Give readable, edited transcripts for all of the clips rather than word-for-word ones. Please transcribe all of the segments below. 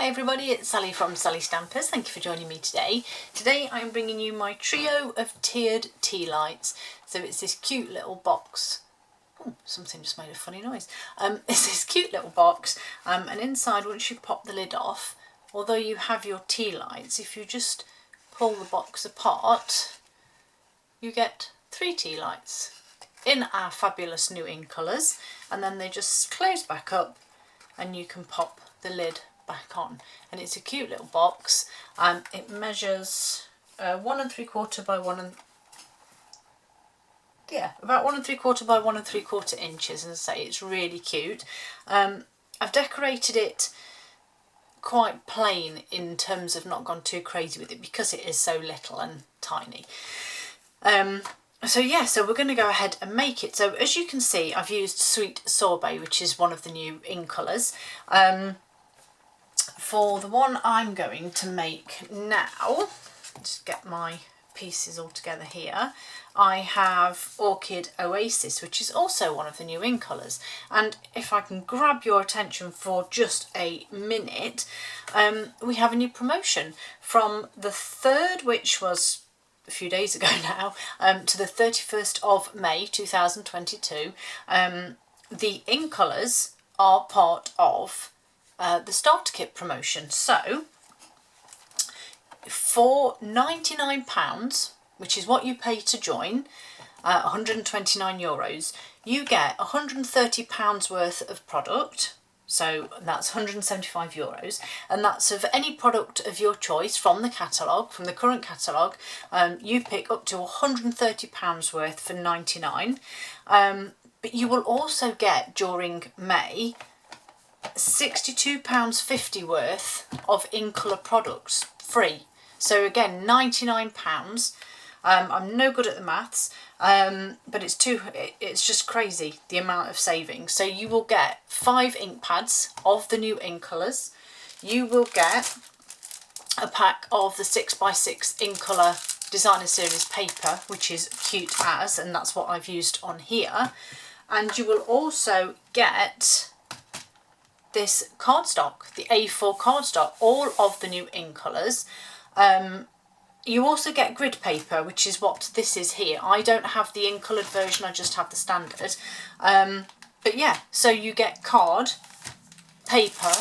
everybody, it's Sally from Sallystampers. Thank you for joining me today. Today I'm bringing you my trio of tiered tea lights. So it's this cute little box. Oh, something just made a funny noise. It's this cute little box and inside, once you pop the lid off, although you have your tea lights, if you just pull the box apart, you get 3 tea lights in our fabulous new in colours, and then they just close back up and you can pop the lid back on. And it's a cute little box. It measures 1 3/4 by about 1 3/4 by 1 3/4 inches, and as I say, it's really cute. I've decorated it quite plain in terms of not gone too crazy with it because it is so little and tiny. So we're going to go ahead and make it. So as you can see, I've used Sweet Sorbet, which is one of the new in colours. For the one I'm going to make now, just get my pieces all together here, I have Orchid Oasis, which is also one of the new in colours. And if I can grab your attention for just a minute, we have a new promotion from the 3rd, which was a few days ago now, to the 31st of May 2022. The in colours are part of the starter kit promotion. So for £99, which is what you pay to join, €129, you get £130 worth of product. So that's €175, and that's of any product of your choice from the catalogue, from the current catalogue. You pick up to £130 worth for £99. But you will also get during May £62.50 worth of in colour products free. So again, £99. I'm no good at the maths, but it's just crazy the amount of savings. So you will get 5 ink pads of the new in colours. You will get a pack of the 6x6 in colour designer series paper, which is cute as, and that's what I've used on here. And you will also get this cardstock, the A4 cardstock, all of the new in colours. You also get grid paper, which is what this is here. I don't have the in coloured version, I just have the standard. But yeah, so you get card, paper,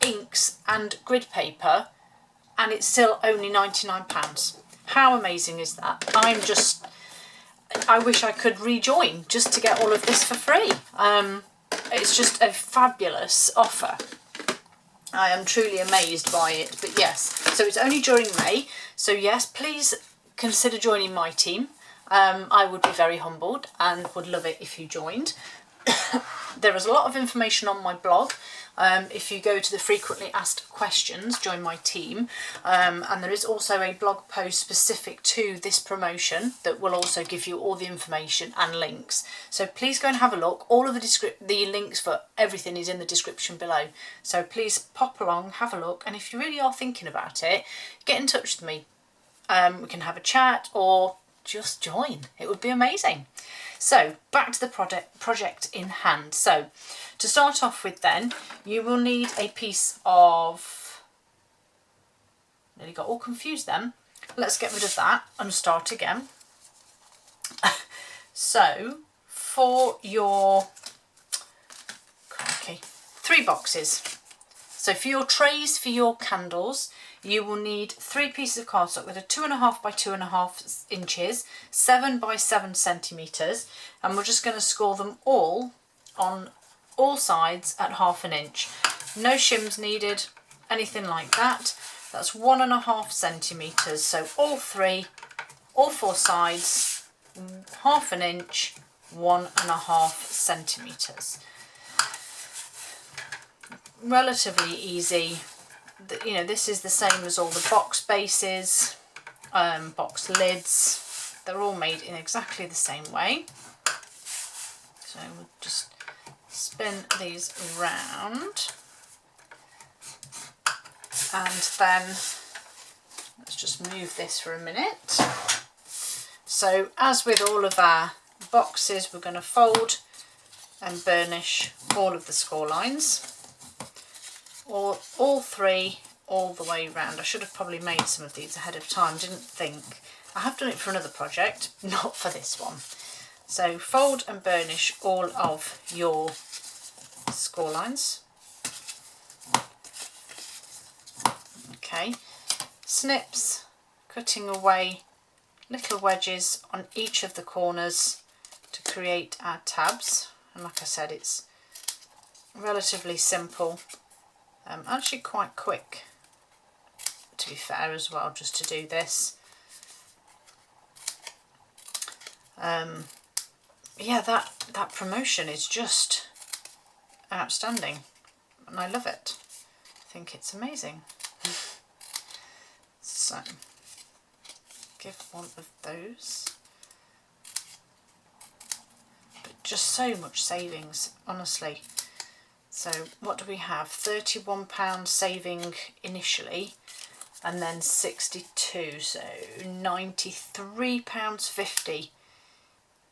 inks and grid paper, and it's still only £99. How amazing is that? I wish I could rejoin just to get all of this for free. It's just a fabulous offer. I am truly amazed by it, but yes, so it's only during May, so yes, please consider joining my team. I would be very humbled and would love it if you joined. There is a lot of information on my blog. If you go to the frequently asked questions, join my team, and there is also a blog post specific to this promotion that will also give you all the information and links. So please go and have a look. All of the links for everything is in the description below. So please pop along, have a look, and if you really are thinking about it, get in touch with me. We can have a chat or just join. It would be amazing. So back to the project in hand. So to start off with then, you will need a piece of, nearly got all confused then. Let's get rid of that and start again. So for your, crikey, 3 boxes. So for your trays for your candles, you will need 3 pieces of cardstock with a 2.5 by 2.5 inches, 7 by 7 centimetres, and we're just going to score them all on all sides at 1/2 inch. No shims needed, anything like that. That's 1.5 centimetres. So all 4 sides, 1/2 inch, 1.5 centimetres. Relatively easy. You know, this is the same as all the box bases, box lids. They're all made in exactly the same way. So we'll just spin these around, and then let's just move this for a minute. So as with all of our boxes, we're going to fold and burnish all of the score lines. all three all the way round. I should have probably made some of these ahead of time, didn't think. I have done it for another project, not for this one. So fold and burnish all of your score lines. Okay, snips, cutting away little wedges on each of the corners to create our tabs. And like I said, it's relatively simple, actually quite quick to be fair as well, just to do this. Yeah, that promotion is just outstanding and I love it. I think it's amazing. So give one of those, but just so much savings, honestly. So what do we have? £31 saving initially, and then 62, so £93.50 you're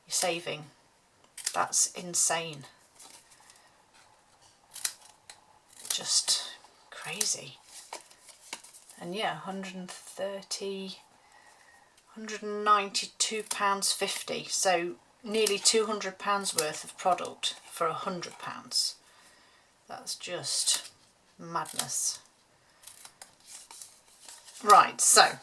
saving. That's insane. Just crazy. And yeah, £192.50, so nearly £200 worth of product for £100. That's just madness. Right, so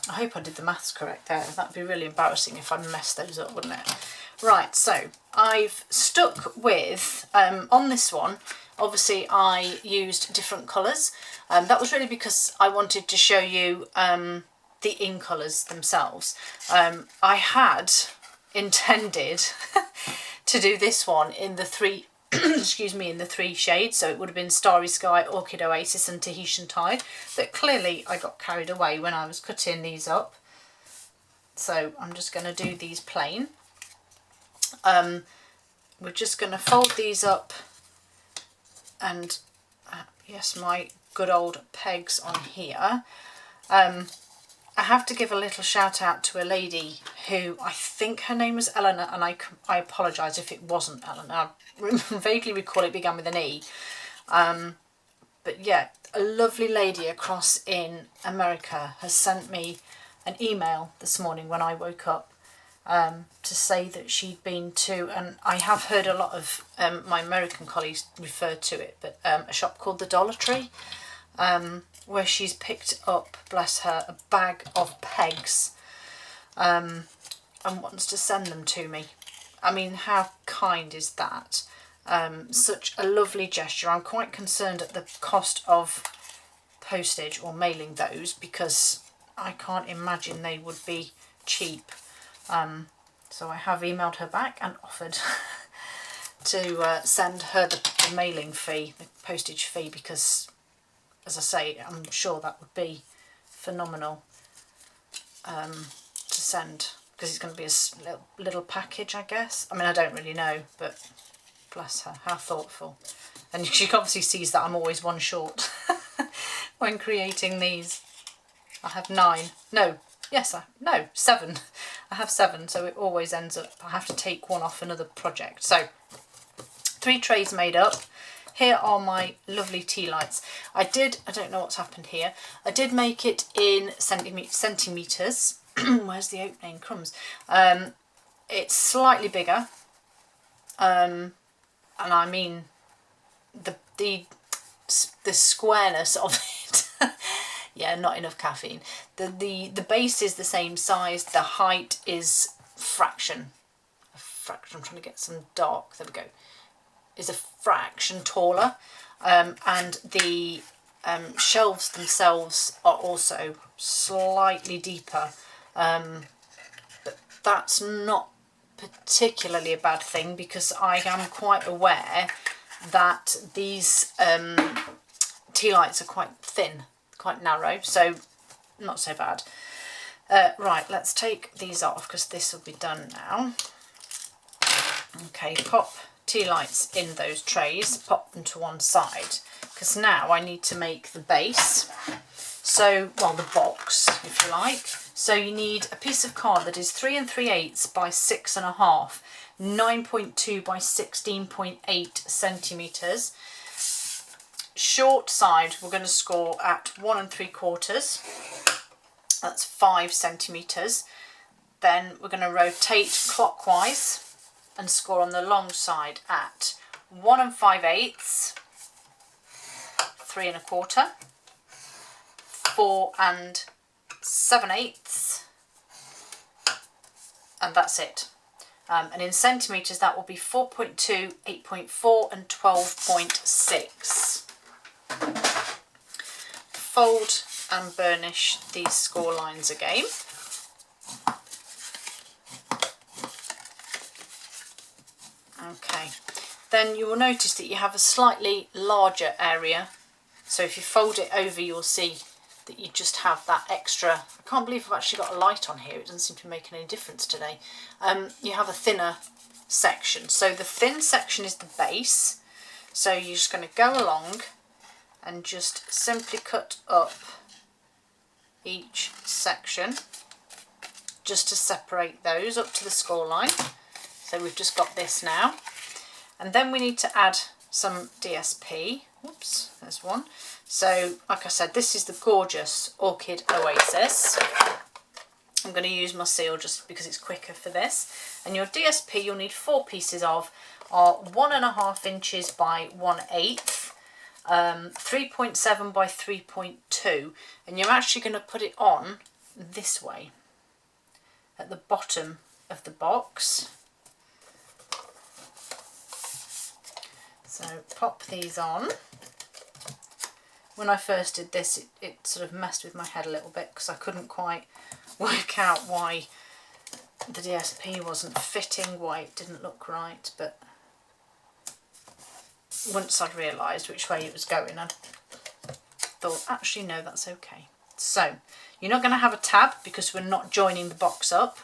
I hope I did the maths correct there. That'd be really embarrassing if I messed those up, wouldn't it? Right, so I've stuck with, on this one, obviously I used different colours. That was really because I wanted to show you the in colours themselves. I had intended to do this one in the three excuse me, in the three shades, so it would have been Starry Sky, Orchid Oasis and Tahitian Tide, but clearly I got carried away when I was cutting these up, so I'm just going to do these plain. We're just going to fold these up, and yes, my good old pegs on here. I have to give a little shout out to a lady who, I think her name was Eleanor, and I apologise if it wasn't Eleanor. I vaguely recall it began with an E. But yeah, a lovely lady across in America has sent me an email this morning when I woke up to say that she'd been to, and I have heard a lot of my American colleagues refer to it, but a shop called the Dollar Tree, where she's picked up, bless her, a bag of pegs and wants to send them to me. I mean, how kind is that? Such a lovely gesture. I'm quite concerned at the cost of postage or mailing those, because I can't imagine they would be cheap. So I have emailed her back and offered to send her the mailing fee, the postage fee, because, as I say, I'm sure that would be phenomenal to send, because it's going to be a little package, I guess. I mean, I don't really know, but bless her, how thoughtful. And she obviously sees that I'm always one short when creating these. I have 7. I have 7, so it always ends up, I have to take one off another project. So 3 trays made up. Here are my lovely Tealights. I don't know what's happened here. I did make it in centimetres. Where's the opening? Crumbs. It's slightly bigger. And I mean the squareness of it. Yeah, not enough caffeine. The base is the same size. The height is a fraction. I'm trying to get some dark. There we go. Is a fraction taller, and the shelves themselves are also slightly deeper, but that's not particularly a bad thing, because I am quite aware that these Tealights are quite thin, quite narrow, so not so bad. Right, let's take these off, because this will be done now. Okay, pop Tealights in those trays, pop them to one side, because now I need to make the base. So, well, the box, if you like. So you need a piece of card that is 3 3/8 by 6.5, 9.2 by 16.8 centimetres. short side we're going to score at 1 3/4. That's 5 centimetres. Then we're going to rotate clockwise and score on the long side at 1 5/8, 3 1/4, 4 7/8, and that's it. And in centimetres that will be 4.2, 8.4 and 12.6. Fold and burnish these score lines again. Okay, then you will notice that you have a slightly larger area. So if you fold it over, you'll see that you just have that extra. I can't believe I've actually got a light on here. It doesn't seem to be making any difference today. You have a thinner section. So the thin section is the base. So you're just going to go along and just simply cut up each section just to separate those up to the score line. So we've just got this now. And then we need to add some DSP. Whoops, there's one. So, like I said, this is the gorgeous Orchid Oasis. I'm going to use my seal just because it's quicker for this. And your DSP you'll need 4 pieces of are 1.5 inches by 1/8, 3.7 by 3.2, and you're actually going to put it on this way at the bottom of the box. So pop these on. When I first did this, it sort of messed with my head a little bit because I couldn't quite work out why the DSP wasn't fitting, why it didn't look right, but once I'd realised which way it was going, I thought, actually no, that's okay. So you're not going to have a tab because we're not joining the box up.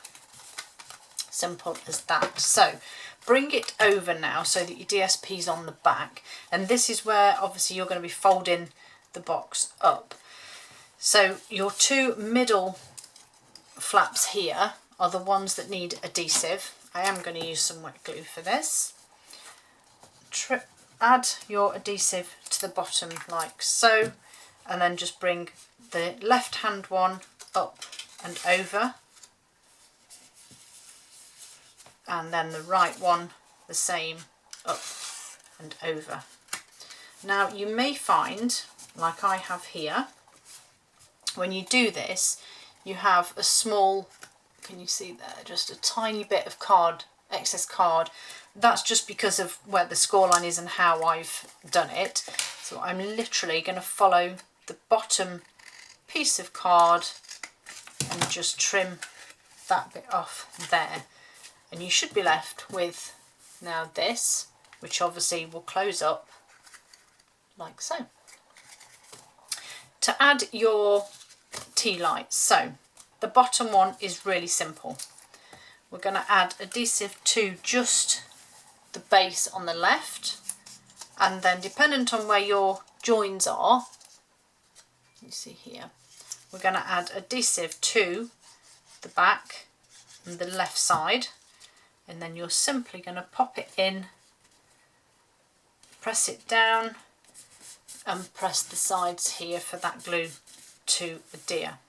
Simple as that. So bring it over now so that your DSP is on the back, and this is where obviously you're going to be folding the box up. So your 2 middle flaps here are the ones that need adhesive. I am going to use some wet glue for this. Add your adhesive to the bottom like so, and then just bring the left hand one up and over, and then the right one the same, up and over. Now you may find, like I have here, when you do this you have a small, can you see there, just a tiny bit of card, excess card. That's just because of where the score line is and how I've done it. So I'm literally going to follow the bottom piece of card and just trim that bit off there. And you should be left with now this, which obviously will close up like so. To add your tea lights, so the bottom one is really simple. We're going to add adhesive to just the base on the left, and then dependent on where your joins are, you see here, we're going to add adhesive to the back and the left side, and then you're simply going to pop it in, press it down and press the sides here for that glue to adhere,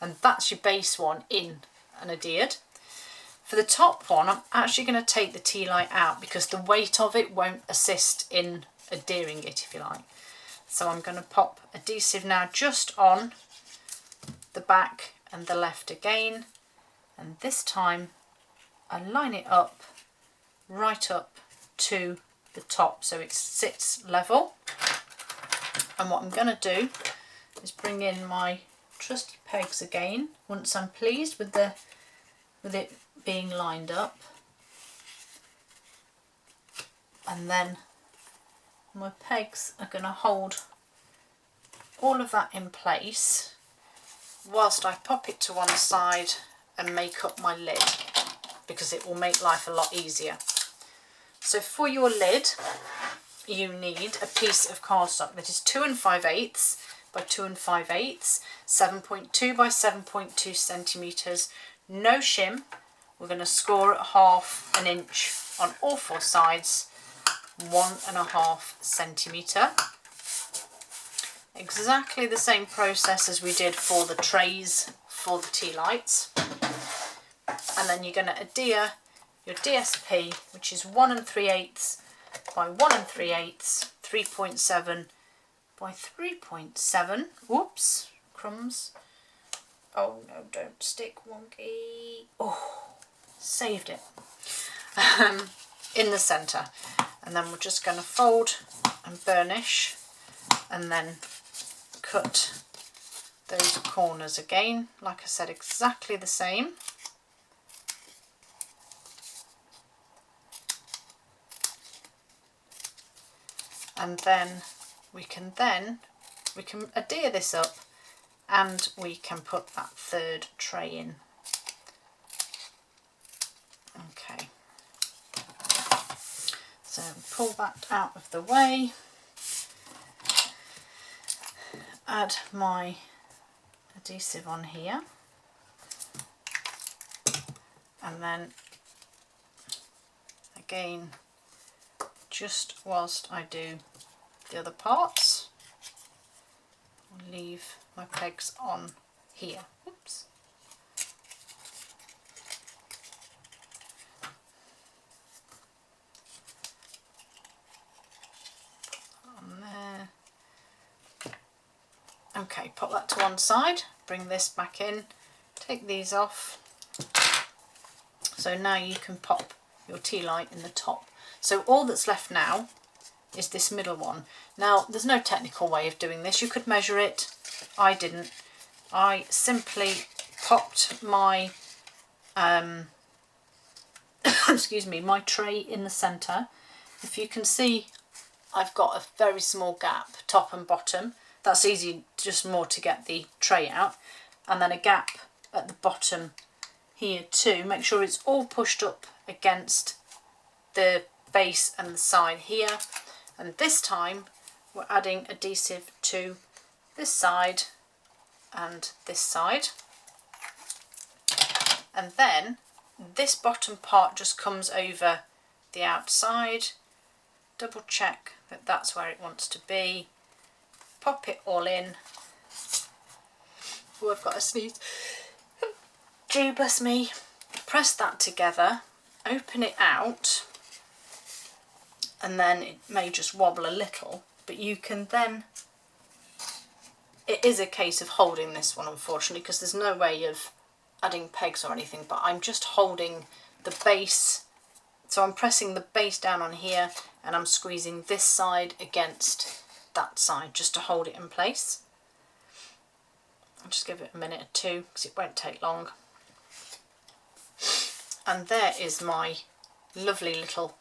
and that's your base one in and adhered. For the top one I'm actually going to take the tea light out because the weight of it won't assist in adhering it, if you like. So I'm going to pop adhesive now just on the back and the left again, and this time I line it up right up to the top so it sits level. And what I'm going to do is bring in my trusty pegs again once I'm pleased with it being lined up, and then my pegs are going to hold all of that in place whilst I pop it to one side and make up my lid, because it will make life a lot easier. So for your lid you need a piece of cardstock that is 2 5/8 by 2 5/8, 7.2 by 7.2 centimetres, no shim. We're going to score at 1/2 inch on all 4 sides, 1.5 centimetre. exactly the same process as we did for the trays for the Tealights. And then you're going to adhere your DSP, which is 1 3/8 by 1 3/8, 3.7 by 3.7. Whoops, crumbs. Oh no, don't stick, wonky. Oh, saved it. In the centre. And then we're just going to fold and burnish and then cut those corners again. Like I said, exactly the same. And then we can adhere this up and we can put that third tray in. Okay. So pull that out of the way, add my adhesive on here, and then again, just whilst I do the other parts, I'll leave my pegs on here. Oops. There. Okay, pop that to one side, bring this back in, take these off. So now you can pop your tea light in the top. So all that's left now is this middle one. Now there's no technical way of doing this. You could measure it. I didn't. I simply popped my excuse me, my tray in the centre. If you can see, I've got a very small gap, top and bottom. That's easy, just more to get the tray out. And then a gap at the bottom here too. Make sure it's all pushed up against the base and the side here. And this time we're adding adhesive to this side and this side. And then this bottom part just comes over the outside. Double check that that's where it wants to be. Pop it all in. Oh, I've got a sneeze. Gee, bless me. Press that together, open it out, and then it may just wobble a little, but you can then, it is a case of holding this one unfortunately because there's no way of adding pegs or anything, but I'm just holding the base. So I'm pressing the base down on here and I'm squeezing this side against that side just to hold it in place. I'll just give it a minute or two because it won't take long. And there is my lovely little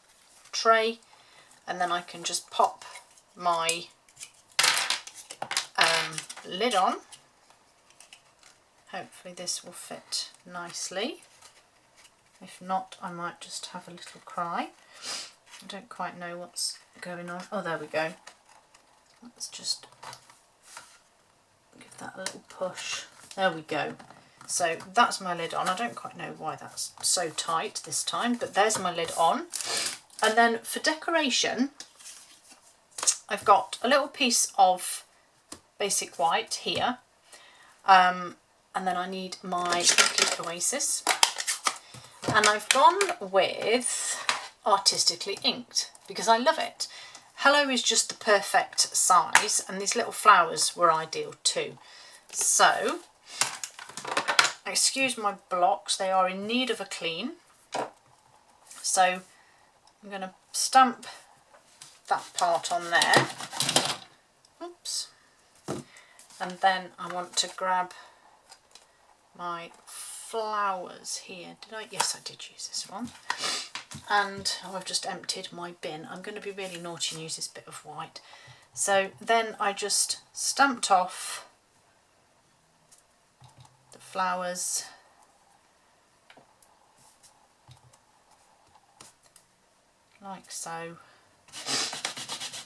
tray, and then I can just pop my lid on. Hopefully this will fit nicely. If not, I might just have a little cry. I don't quite know what's going on. Oh, there we go. Let's just give that a little push. There we go. So that's my lid on. I don't quite know why that's so tight this time, but there's my lid on. And then for decoration, I've got a little piece of basic white here. And then I need my Cookie Oasis. And I've gone with Artistically Inked because I love it. Hello is just the perfect size, and these little flowers were ideal too. So, excuse my blocks, they are in need of a clean. So I'm going to stamp that part on there. Oops. And then I want to grab my flowers here. Did I? Yes, I did use this one. And I've just emptied my bin. I'm going to be really naughty and use this bit of white. So then I just stamped off the flowers. Like so.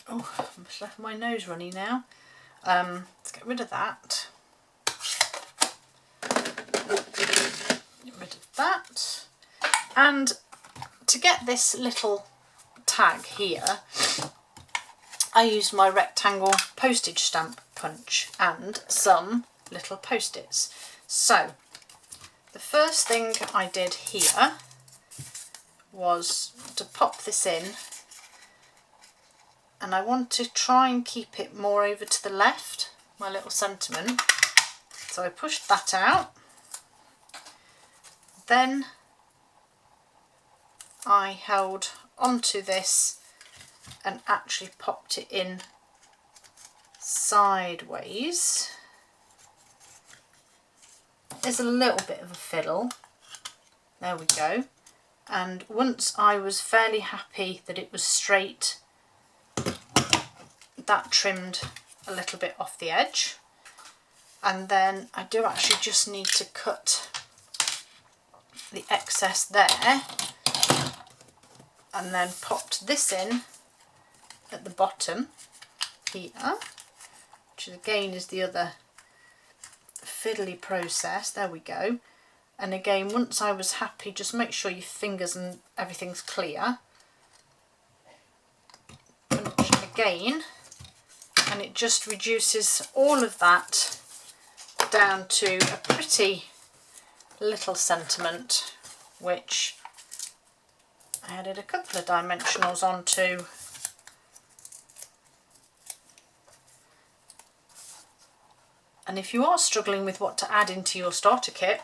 Oh, I've left my nose runny now. Let's get rid of that. Get rid of that. And to get this little tag here, I used my rectangle postage stamp punch and some little post-its. So the first thing I did here was to pop this in, and I want to try and keep it more over to the left, my little sentiment. So I pushed that out, then I held onto this and actually popped it in sideways. There's a little bit of a fiddle. There we go. And once I was fairly happy that it was straight, that trimmed a little bit off the edge. And then I do actually just need to cut the excess there, and then popped this in at the bottom here, which again is the other fiddly process. There we go. And again, once I was happy, just make sure your fingers and everything's clear. Punch again, and it just reduces all of that down to a pretty little sentiment, which I added a couple of dimensionals onto. And if you are struggling with what to add into your starter kit,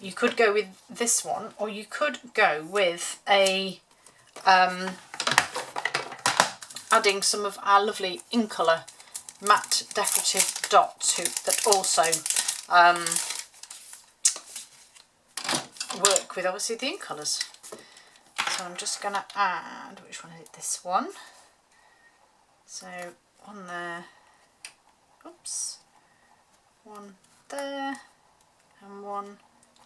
you could go with this one, or you could go with a adding some of our lovely in colour matte decorative dots that also work with obviously the in colours. So I'm just going to add, which one is it? This one. So on there, oops, one there and one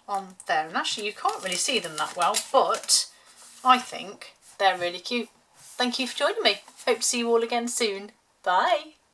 on there. And actually you can't really see them that well, but I think they're really cute. Thank you for joining me. Hope to see you all again soon. Bye.